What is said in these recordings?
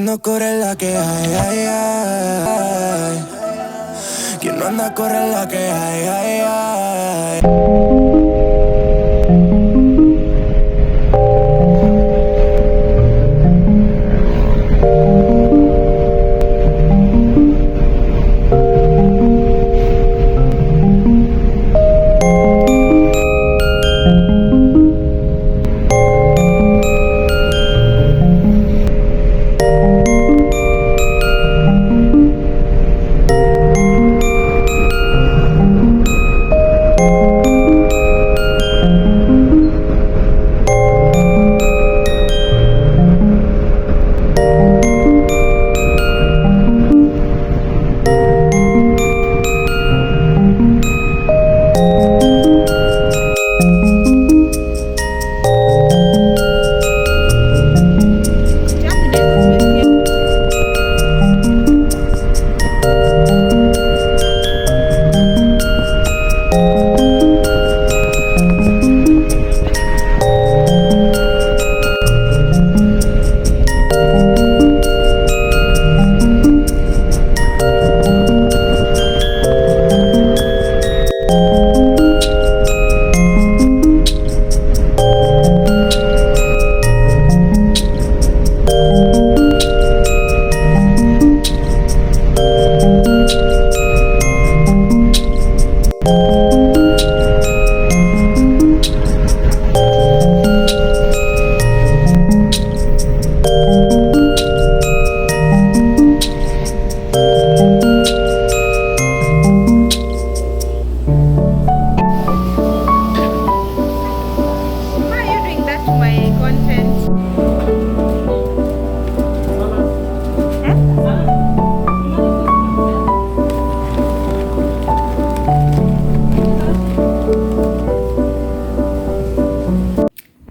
no corre la que hay, ay, ay. Quien no anda corre la que hay, ay, ay.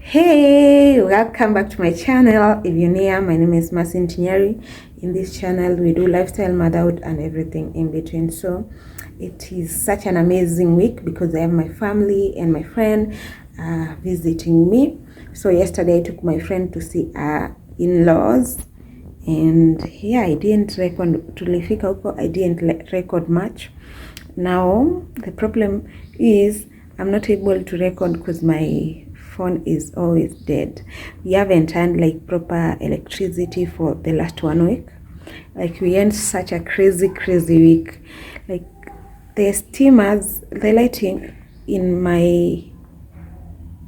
Hey, welcome back to my channel. If you're new, my name is Masintinyari. In this channel we do lifestyle, motherhood and everything in between. So it is such an amazing week because I have my family and my friend visiting me. So yesterday I took my friend to see our in-laws, and yeah, I didn't record tulifika huko, I didn't record much. Now the problem is I'm not able to record because my phone is always dead. We haven't had like proper electricity for the last 1 week. Like we had such a crazy week. Like the steamers, the lighting in my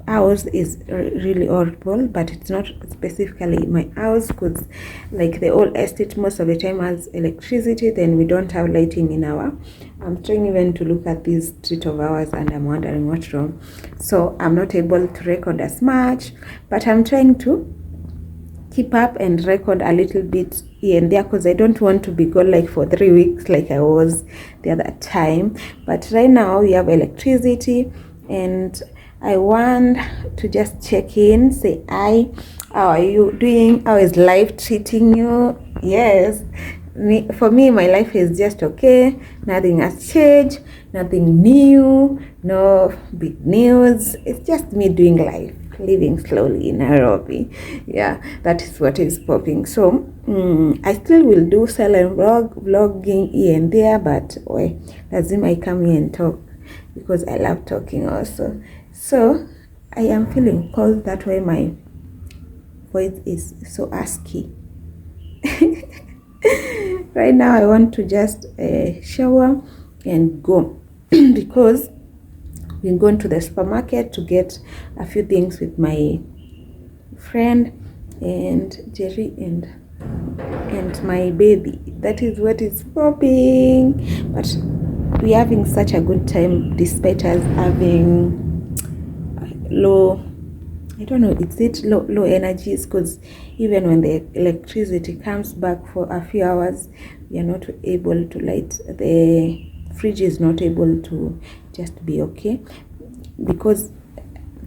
house is really horrible, but it's not specifically my house because like the whole estate most of the time has electricity, then we don't have lighting in our. I'm trying even to look at this street of ours and I'm wondering what's wrong. So I'm not able to record as much, but I'm trying to keep up and record a little bit here and there because I don't want to be gone like for 3 weeks like I was the other time. But right now we have electricity and I want to just check in, say hi, how are you doing, how is life treating you? Yes, for me my life is just okay, nothing has changed, nothing new, no big news. It's just me doing life, living slowly in Nairobi. Yeah, that is what is popping. So I still will do silent vlogging here and there, but lazima I come here and talk because I love talking also. So I am feeling cold, that way my voice is so husky. Right now I want to just shower and go because we're going to the supermarket to get a few things with my friend and Jerry and my baby. That is what is popping. But we're having such a good time despite us having low, I don't know, is it low energies, because even when the electricity comes back for a few hours, we are not able to light, the fridge is not able to just be okay because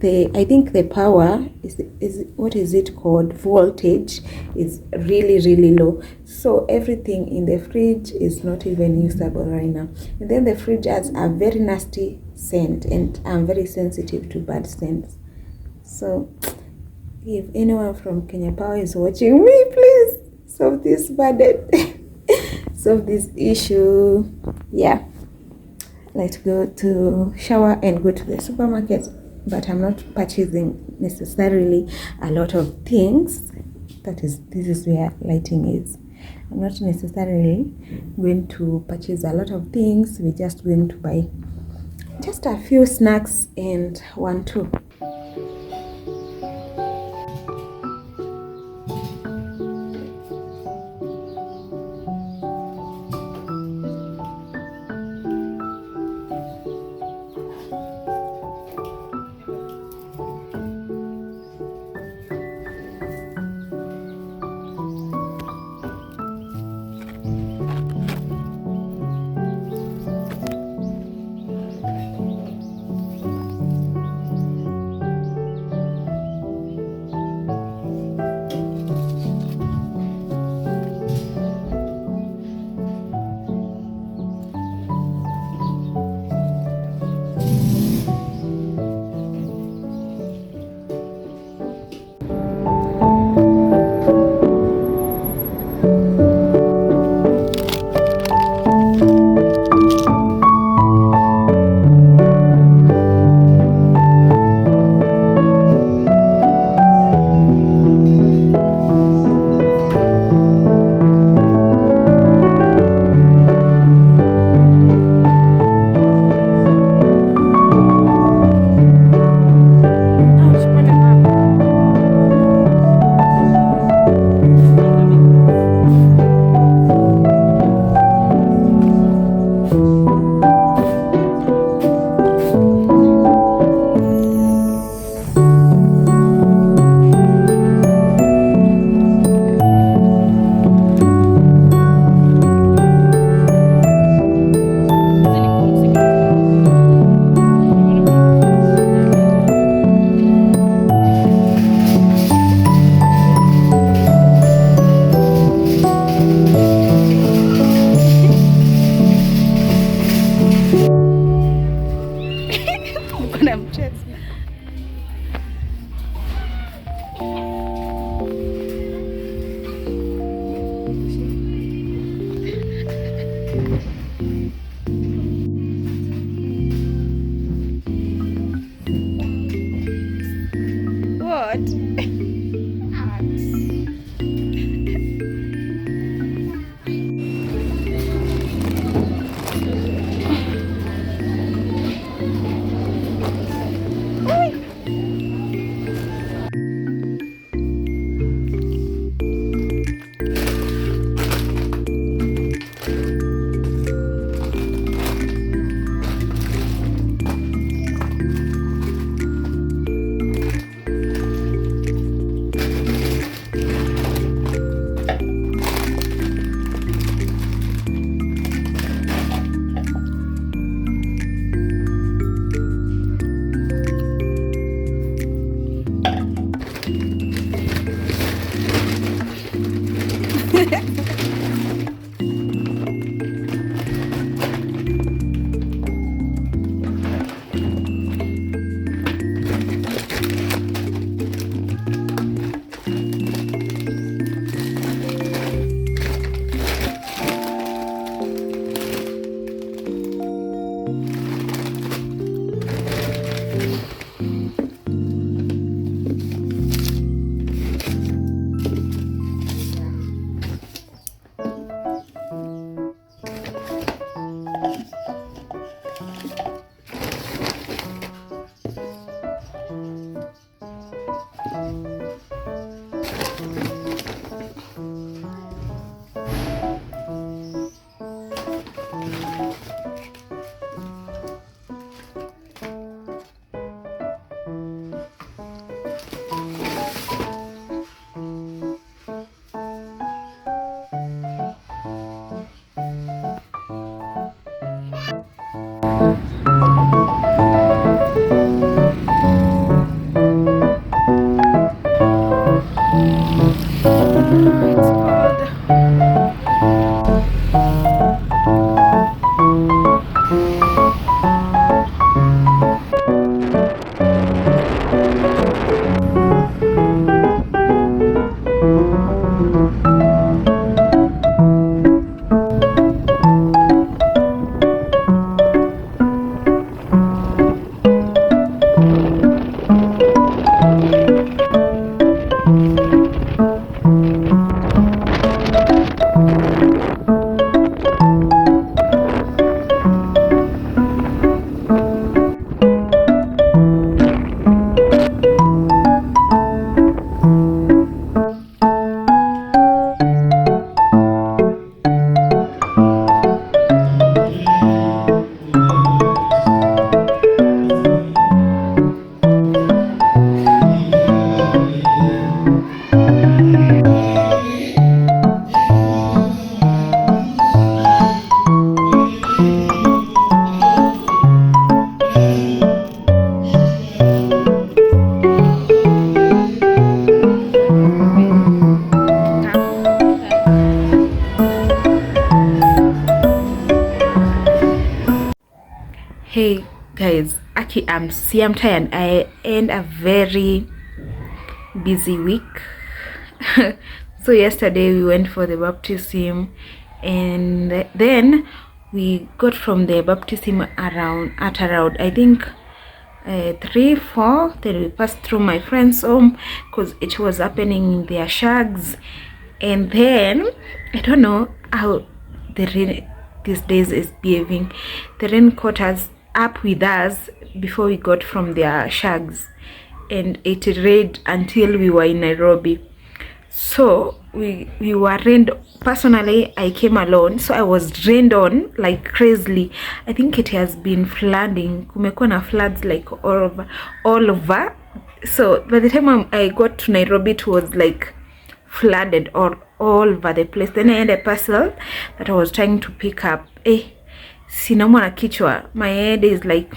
I think the power is what is it called, voltage is really low, so everything in the fridge is not even usable right now. And then the fridge has a very nasty scent and I'm very sensitive to bad scents. So if anyone from Kenya Power is watching me, please solve this burden, solve this issue. Yeah, let's go to shower and go to the supermarket. But I'm not purchasing necessarily a lot of things. This is where lighting is. I'm not necessarily going to purchase a lot of things. We're just going to buy just a few snacks and 1-2. Hey guys, Aki, I'm tired. I end a very busy week. So yesterday we went for the baptism, and then we got from the baptism around I think 3-4. Then we passed through my friend's home because it was happening in their shags, and then I don't know how the rain these days is behaving. The rain caught us up with us before we got from their shags, and it rained until we were in Nairobi. So we were rained. Personally, I came alone, so I was rained on like crazily. I think it has been flooding. Kumekuwa na floods like all over. So by the time I got to Nairobi, it was like flooded all over the place. Then I had a parcel that I was trying to pick up. Sinaumwa na kichwa. My head is like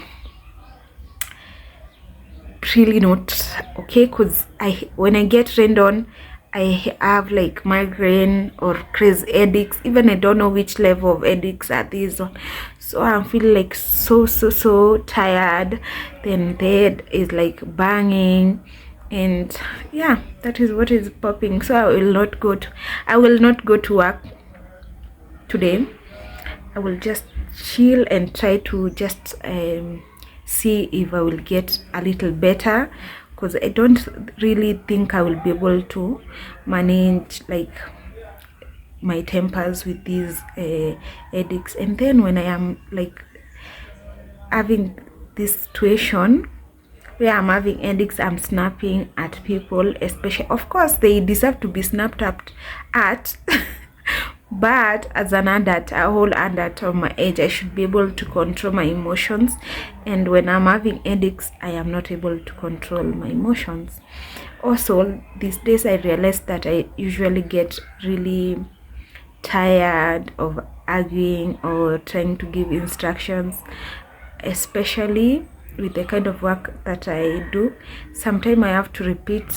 really not okay, because when I get rained on, I have like migraine or crazy headaches. Even I don't know which level of headaches are these on. So I'm feeling like so tired. Then the head is like banging, and yeah, that is what is popping. So I will not go to work today. I will just chill and try to just see if I will get a little better, because I don't really think I will be able to manage like my tempers with these headaches. And then when I am like having this situation where I'm having headaches, I'm snapping at people, especially, of course they deserve to be snapped up at but as an adult, a whole adult of my age, I should be able to control my emotions. And when I'm having headaches, I am not able to control my emotions. Also, these days I realized that I usually get really tired of arguing or trying to give instructions, especially with the kind of work that I do. Sometimes I have to repeat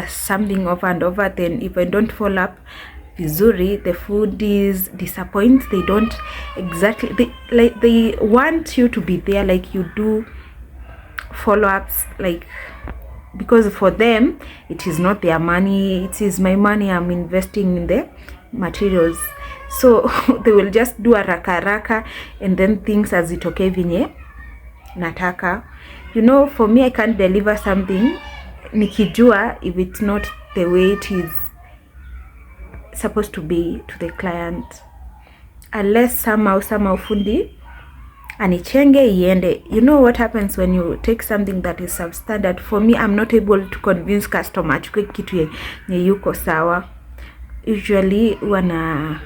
something over and over. Then if I don't follow up vizuri, the foodies disappoint. They don't exactly, they want you to be there, like you do follow-ups, like, because for them it is not their money, it is my money. I'm investing in the materials, so they will just do haraka and then things hazitokee vinye nataka. You know, for me, I can't deliver something nikijua if it's not the way it is supposed to be to the client, unless somehow fundi anichenge iende. You know what happens when you take something that is substandard? For me, I'm not able to convince customer achukue kitu yenye yuko sawa. Usually wanna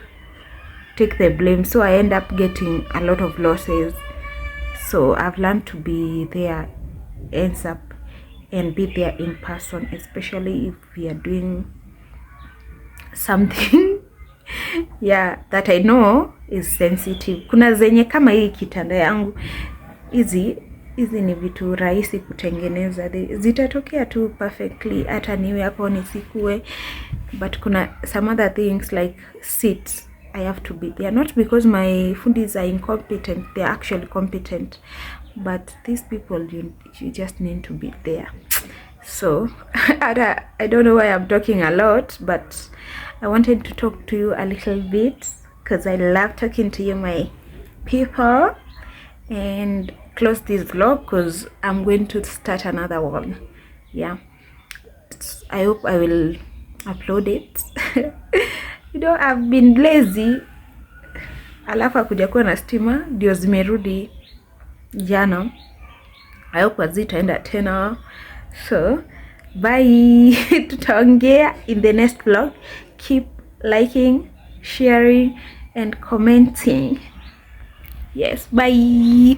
take the blame, so I end up getting a lot of losses. So I've learned to be there, ends up, and be there in person, especially if we are doing something yeah, that I know is sensitive. Kuna zenye kama hii kitanda yangu, hizi ni vitu rahisi kutengeneza, zitatokea tu perfectly hata niwe hapo nisikue. But kuna some other things like seats, I have to be there, not because my foodies are incompetent, they're actually competent, but these people, you just need to be there. So I don't know why I'm talking a lot, but I wanted to talk to you a little bit because I love talking to you, my people, and close this vlog because I'm going to start another one. Yeah, I hope I will upload it. You know, I've been lazy, alafu akuja kuwa na stima ndio zimerudi jana. I hope azitaenda tena. So bye. Tutaongea in the next vlog. Keep liking, sharing and commenting. Yes, bye.